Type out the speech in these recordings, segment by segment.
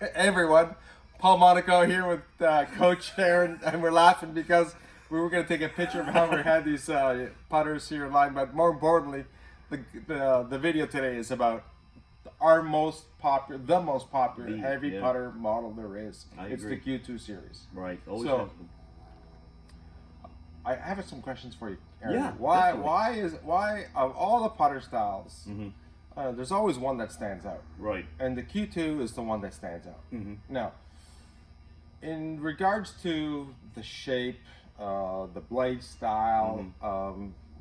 Everyone, Paul Monaco here with Coach Aaron, and we're laughing because we were going to take a picture of how we had these putters here in line, but more importantly, the video today is about our the most popular heavy putter model there is. It's the Q2 series. Right. Always so, has been. I have some questions for you, Aaron. Yeah. Why of all the putter styles, there's always one that stands out. Right. And the Q2 is the one that stands out. Now, in regards to the shape, the blade style,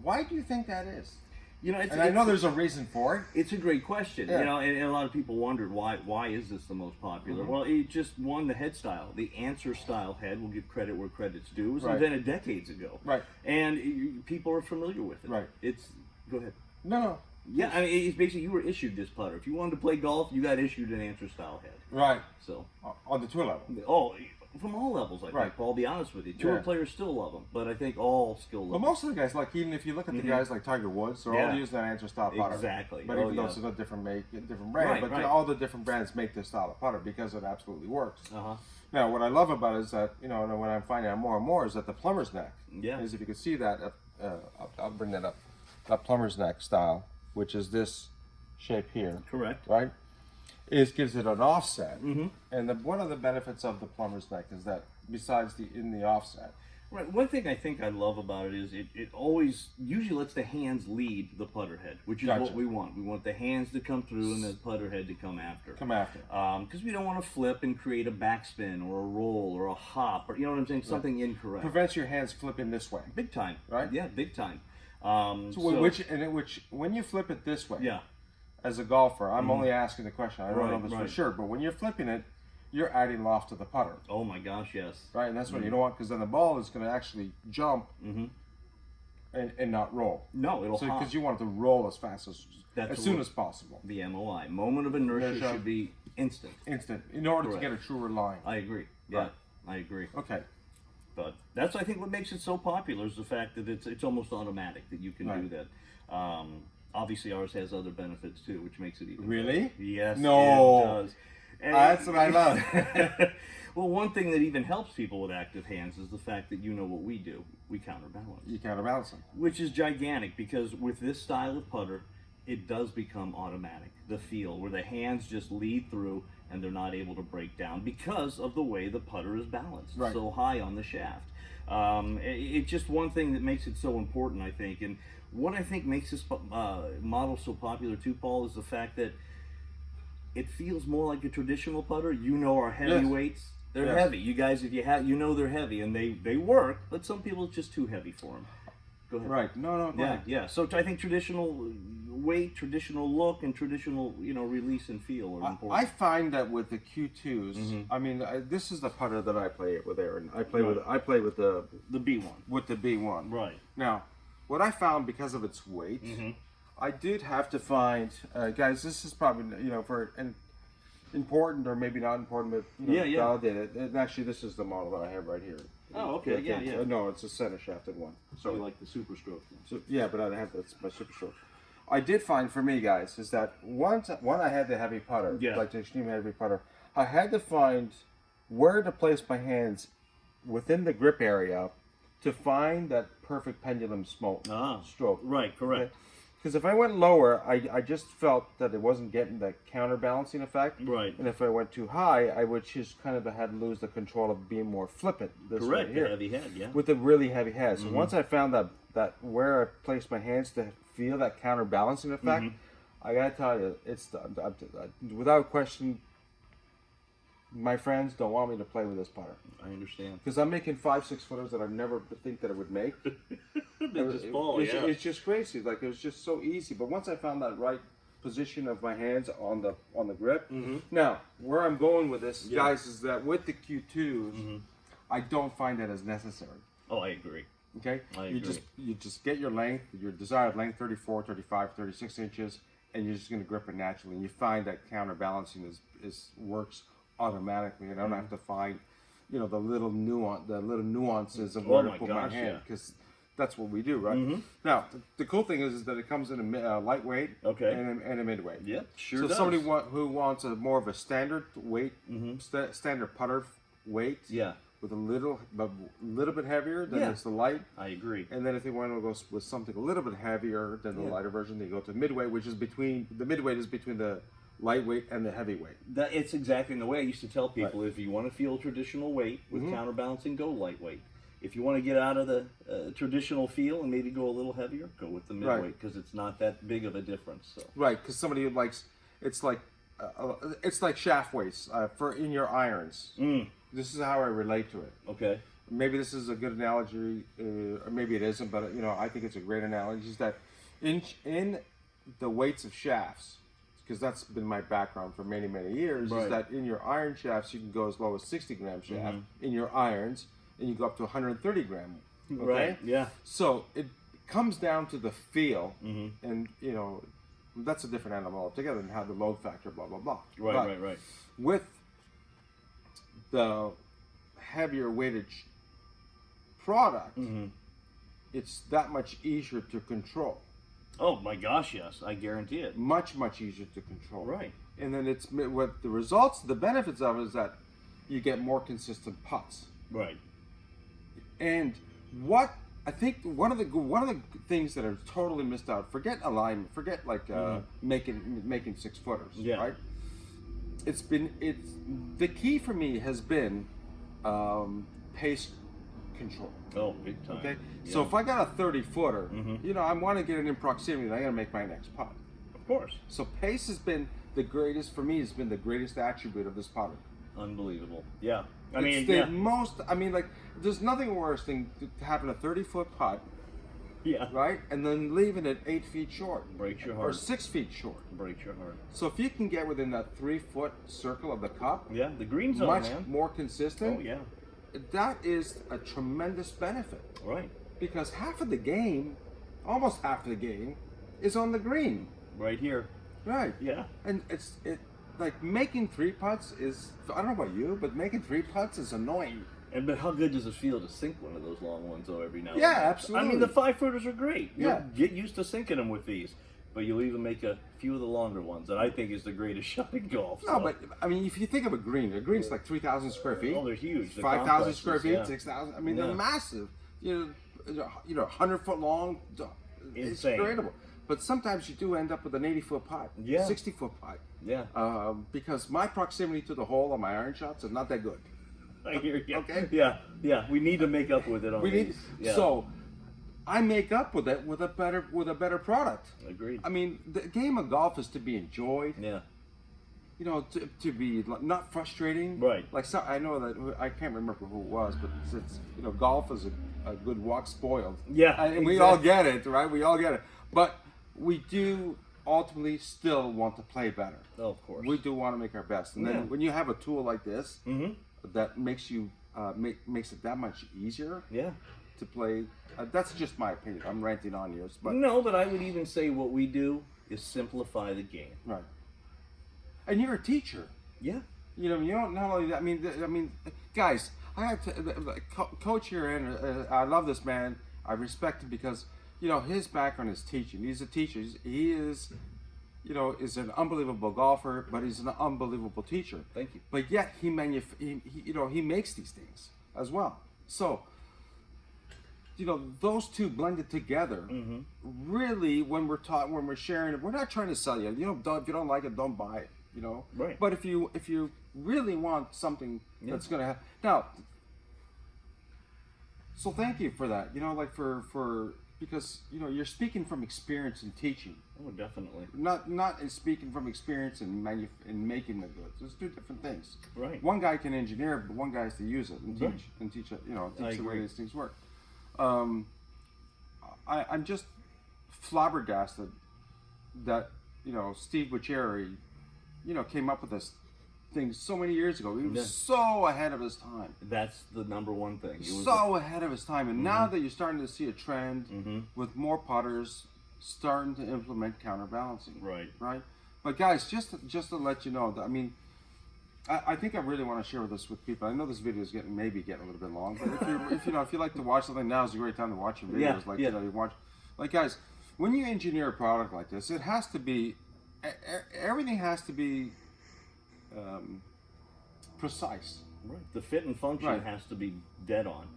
why do you think that is? You know, I know there's a reason for it. It's a great question. Yeah. You know, and a lot of people wondered why is this the most popular? Well, it just won the head style. The answer style head, we'll give credit where credit's due, was invented decades ago. Right. And people are familiar with it. Right. Go ahead. No. Yeah, I mean, it's basically you were issued this putter. If you wanted to play golf, you got issued an answer style head. Right. So on the tour level. Oh, from all levels, I think. Paul, I'll be honest with you. Tour players still love them, but I think all skill levels. But most of the guys, like even if you look at the guys like Tiger Woods, they're all using that answer style putter. Exactly. But even though it's a different brand, all the different brands make this style of putter because it absolutely works. Now, what I love about it is that, you know, and what I'm finding out more and more is that the plumber's neck. Is if you can see that, I'll bring that up. That plumber's neck style, which is this shape here. Correct. Right? Gives it an offset. And one of the benefits of the plumber's neck is that besides in the offset. Right. One thing I think I love about it is it always usually lets the hands lead the putter head, which is what we want. We want the hands to come through and the putter head to come after. Because we don't want to flip and create a backspin or a roll or a hop or, you know what I'm saying, something incorrect. Prevents your hands flipping this way. Big time. Right? Yeah, big time. Which when you flip it this way. Yeah. As a golfer, I'm only asking the question. I don't know this for sure, but when you're flipping it, you're adding loft to the putter. Oh my gosh, yes. Right, and that's what you don't want, because then the ball is going to actually jump and not roll. No, it'll hop. Because you want it to roll as fast as soon as possible. The MOI, moment of inertia, should be instant. In order to get a truer line. I agree. Yeah, I agree. Okay. But that's, I think, what makes it so popular is the fact that it's almost automatic that you can do that. Obviously, ours has other benefits too, which makes it even better. Yes, no, it does. And that's what I love. Well, one thing that even helps people with active hands is the fact that you know what we do. We counterbalance. You counterbalance them. Which is gigantic, because with this style of putter, it does become automatic. The feel, where the hands just lead through and they're not able to break down because of the way the putter is balanced so high on the shaft. It's just one thing that makes it so important, I think. And what I think makes this model so popular too, Paul, is the fact that it feels more like a traditional putter. You know our heavyweights. They're heavy. You guys, if you know they're heavy, and they work, but some people it's just too heavy for them. Go ahead. Right. No, go ahead. Yeah. So I think traditional weight, traditional look, and traditional, release and feel are important. I find that with the Q2s, I mean, this is the putter that I play with Aaron. I play with the B1. With the B1. Right. Now, what I found, because of its weight, I did have to find, guys, this is probably, for an important or maybe not important, but validated. And actually, this is the model that I have right here. Oh, okay, yeah. No, it's a center shafted one. So you like the Super Stroke? So yeah, but I have that's my Super Stroke. I did find, for me, guys, is that one I had the heavy putter, like the extreme heavy putter. I had to find where to place my hands within the grip area to find that perfect pendulum stroke. Right, correct. Okay? Because if I went lower, I just felt that it wasn't getting the counterbalancing effect. Right. And if I went too high, I would just kind of had to lose the control of being more flippant. Correct, the heavy head, yeah. With a really heavy head. So once I found that where I placed my hands to feel that counterbalancing effect, I gotta tell you, it's without question, my friends don't want me to play with this putter. I understand. Because I'm making 5-6 footers that I never think that I would make. It's just crazy. Like, it was just so easy. But once I found that right position of my hands on the grip, now where I'm going with this, guys, is that with the Q2s, I don't find that as necessary. Oh, I agree. Okay, you just get your length, your desired length, 34, 35, 36 inches, and you're just going to grip it naturally. And you find that counterbalancing works automatically. I don't have to find, the little nuances of where to put my hand, because that's what we do, right? Now, the cool thing is that it comes in a lightweight and a midweight. Yep, sure So does. somebody who wants a more of a standard weight, standard putter weight, with a little bit heavier, then it's the light. I agree. And then if they want to go with something a little bit heavier than the lighter version, they go to midweight, which is between the lightweight and the heavyweight. It's exactly the way I used to tell people. If you want to feel traditional weight with counterbalancing, go lightweight. If you want to get out of the traditional feel and maybe go a little heavier, go with the midweight, because it's not that big of a difference. So. Right, because somebody who likes, it's like shaft weights for in your irons. This is how I relate to it. Okay. Maybe this is a good analogy, or maybe it isn't, but I think it's a great analogy. Is that in the weights of shafts, because that's been my background for many years. Is that in your iron shafts you can go as low as 60 gram shaft in your irons. And you go up to 130 gram. Okay? Right. Yeah. So it comes down to the feel, and that's a different animal altogether, and how the load factor, blah blah blah. Right. With the heavier weightage product, it's that much easier to control. Oh my gosh, yes, I guarantee it. Much easier to control. Right. And then it's what the results, the benefits of it is that you get more consistent putts. Right. And what I think one of the things that are totally missed out. Forget alignment. Forget making 6-footers. Yeah. Right. It's the key for me has been pace control. Oh, big time. Okay. Yeah. So if I got a 30-footer, I want to get it in proximity, and I got to make my next putt. Of course. So pace has been the greatest for me. Has been the greatest attribute of this putter. Unbelievable. Yeah. There's nothing worse than having a 30-foot putt, yeah, right, and then leaving it 8 feet short, breaks your heart, or 6 feet short, breaks your heart. So if you can get within that 3-foot circle of the cup, the green zone, much man, more consistent. Oh yeah, that is a tremendous benefit, right? Because almost half of the game, is on the green, right here, right? Yeah, and like making 3 putts is, I don't know about you, but making 3 putts is annoying. But how good does it feel to sink one of those long ones though every now and then? Yeah, absolutely. I mean, the 5-footers are great. Yeah. Get used to sinking them with these. But you'll even make a few of the longer ones that I think is the greatest shot in golf. No, but I mean, if you think of a green's like 3,000 square feet. Oh, they're huge. 5,000 square feet, 6,000. I mean, they're massive. 100-foot long. It's Insane. incredible. But sometimes you do end up with an 80-foot putt, 60-foot putt. Yeah. Because my proximity to the hole on my iron shots is not that good. I hear you. Okay. Yeah. We need to make up with it on these. So I make up with it with a better product. Agreed. I mean, the game of golf is to be enjoyed. Yeah. To be not frustrating. Right. Like, so I know that, I can't remember who it was, but it's golf is a good walk spoiled. Yeah. And we all get it, right? We all get it. But we do ultimately still want to play better. Oh, of course. We do want to make our best. And then when you have a tool like this, that makes you makes it that much easier. Yeah. To play. That's just my opinion. I'm ranting on yours, but no. But I would even say what we do is simplify the game. Right. And you're a teacher. Yeah. You don't not only that. I mean, guys, I have to coach here, and I love this man. I respect him because his background is teaching. He's a teacher. He is. Is an unbelievable golfer, but he's an unbelievable teacher. Thank you. But yet he makes these things as well. So, those two blended together, really, when we're sharing it, we're not trying to sell you. If you don't like it, don't buy it. Right. But if you really want something that's gonna have now, so thank you for that. For because you're speaking from experience in teaching. Oh, definitely. Not in speaking from experience in making the goods. There's two different things. Right. One guy can engineer, but one guy has to use it and teach it. Teach the way these things work. I'm just flabbergasted that Steve Buccieri, came up with this thing so many years ago. He was so ahead of his time. That's the number one thing. So ahead of his time, and now that you're starting to see a trend with more putters starting to implement counterbalancing. Right. Right. But guys, just to let you know that I think I really want to share this with people. I know this video is maybe getting a little bit long, but if you like to watch something, now is a great time to watch your videos. You watch, like guys, when you engineer a product like this, it has to be, everything has to be precise. Right. The fit and function has to be dead on.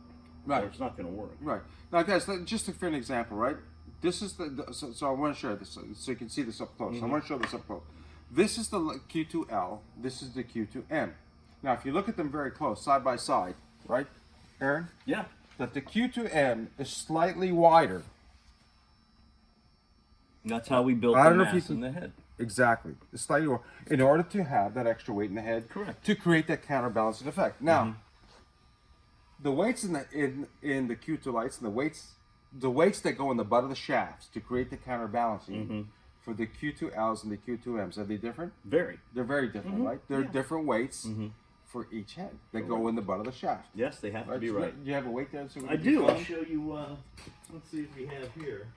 Right. Or it's not going to work. Right. Now, guys, just for an example, right? This is so I want to share this so you can see this up close. I want to show this up close. This is the Q2L. This is the Q2M. Now, if you look at them very close, side by side, right, Aaron? Yeah. That the Q2M is slightly wider. That's how we built the mass in the head. Exactly. It's slightly wider in order to have that extra weight in the head. Correct. To create that counterbalancing effect. Now, the weights in the Q2 lights and the weights that go in the butt of the shafts to create the counterbalancing. For the Q2Ls and the Q2Ms, are they different? Very. They're very different, right? They're different weights for each head that go in the butt of the shaft. Yes, they have to be right. Do you have a weight there? So I do. I'll show you. Let's see if we have here.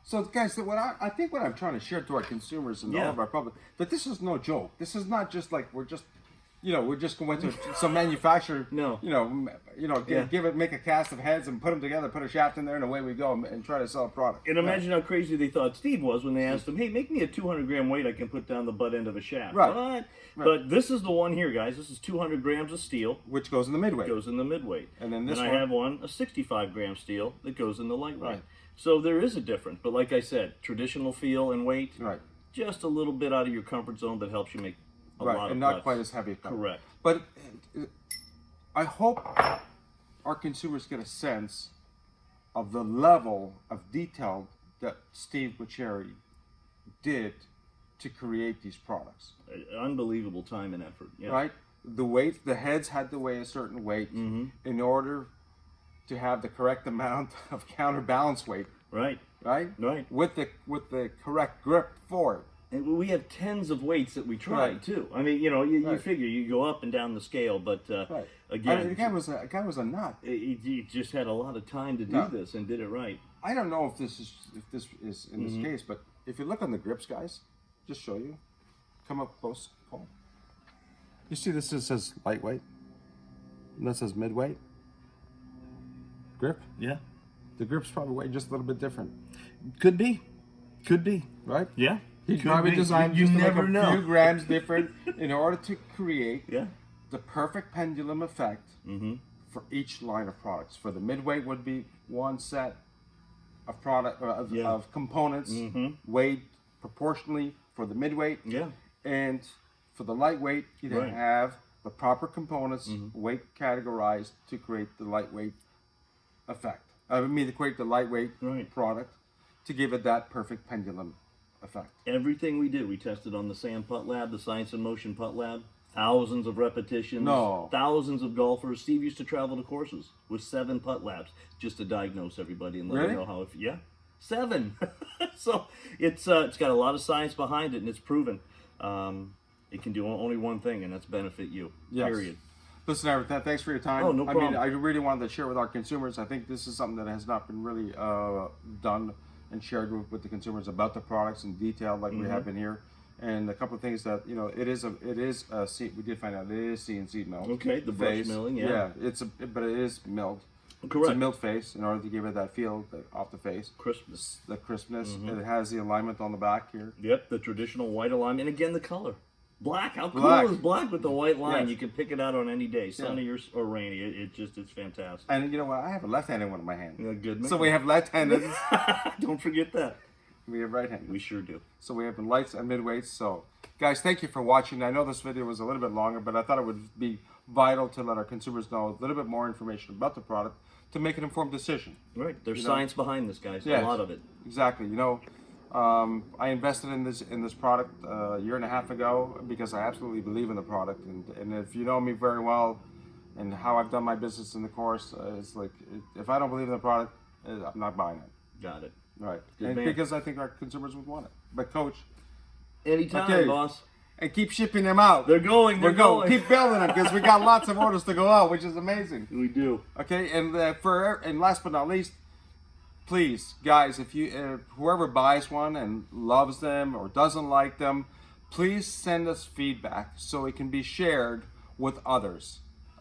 So, guys, I think what I'm trying to share to our consumers and all of our public, that this is no joke. This is not just like we're just going to some manufacturer. No. Make a cast of heads and put them together, put a shaft in there, and away we go, and try to sell a product. And imagine how crazy they thought Steve was when they asked him, "Hey, make me a 200-gram weight I can put down the butt end of a shaft." Right. What? But this is the one here, guys. This is 200 grams of steel, which goes in the midweight. Goes in the midweight. And then I have a 65-gram steel that goes in the lightweight. Right. So there is a difference. But like I said, traditional feel and weight. Right. Just a little bit out of your comfort zone that helps you make a lot of and not cuts. quite as heavy. Correct. But I hope our consumers get a sense of the level of detail that Steve Bucherri did to create these products. Unbelievable time and effort. Yeah. Right? The heads had to weigh a certain weight in order to have the correct amount of counterbalance weight. Right. Right? Right. With the correct grip for it. And we have tens of weights that we tried too. I mean, you figure you go up and down the scale, but again, the guy was a nut. He just had a lot of time to do this and did it right. I don't know if this is in this case, but if you look on the grips, guys, just show you. Come up close, Cole. You see this says lightweight, and that says midweight. Grip. Yeah. The grip's probably weighed just a little bit different. Could be, right? Yeah. He probably designed you just never like a few grams different in order to create the perfect pendulum effect for each line of products. For the midweight would be one set of of components weighed proportionally for the midweight. Yeah. And for the lightweight, you'd have the proper components weight categorized to create the lightweight effect. To create the lightweight product to give it that perfect pendulum effect. Everything we did, we tested on the Sand Putt Lab, the Science in Motion Putt Lab. Thousands of repetitions, thousands of golfers. Steve used to travel to courses with 7 putt labs just to diagnose everybody and let them know how. 7. So it's got a lot of science behind it, and it's proven. It can do only one thing, and that's benefit you. Yes. Period. Listen, Aaron, thanks for your time. Oh, no problem. I really wanted to share with our consumers. I think this is something that has not been really done and shared with the consumers about the products in detail, like we have been here. And a couple of things that it is we did find out it is CNC milled. Okay, the brush milling, but it is milled. Correct. It's a milled face in order to give it that feel off the face. Crispness. The crispness. It has the alignment on the back here. Yep, the traditional white alignment, and again the color. Black. How cool is black with the white line? You can pick it out on any day, sunny or rainy. It's fantastic. And you know what? I have a left-handed one in my hand. Good. So we have left-handed. Don't forget that. We have right-handed. We sure do. So we have the lights and midweights. So, guys, thank you for watching. I know this video was a little bit longer, but I thought it would be vital to let our consumers know a little bit more information about the product to make an informed decision. Right. There's science behind this, guys. A lot of it. Exactly. I invested in this product a year and a half ago because I absolutely believe in the product. And if you know me very well and how I've done my business in the course, it's like if I don't believe in the product, I'm not buying it. Got it. Right. And because I think our consumers would want it. But Coach. Anytime, boss. And keep shipping them out. They're going. We're going. Keep building them because we got lots of orders to go out, which is amazing. We do. Okay. And last but not least, please, guys, if whoever buys one and loves them or doesn't like them, please send us feedback so it can be shared with others.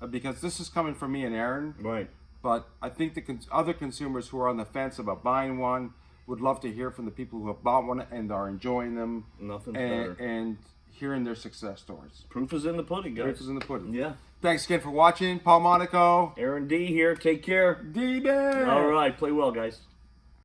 Because this is coming from me and Aaron. Right. But I think the other consumers who are on the fence about buying one would love to hear from the people who have bought one and are enjoying them. Nothing's better. And hearing their success stories. Proof is in the pudding, guys. Proof is in the pudding. Yeah. Thanks again for watching. Paul Monaco. Aaron D here. Take care. D-Man. All right. Play well, guys.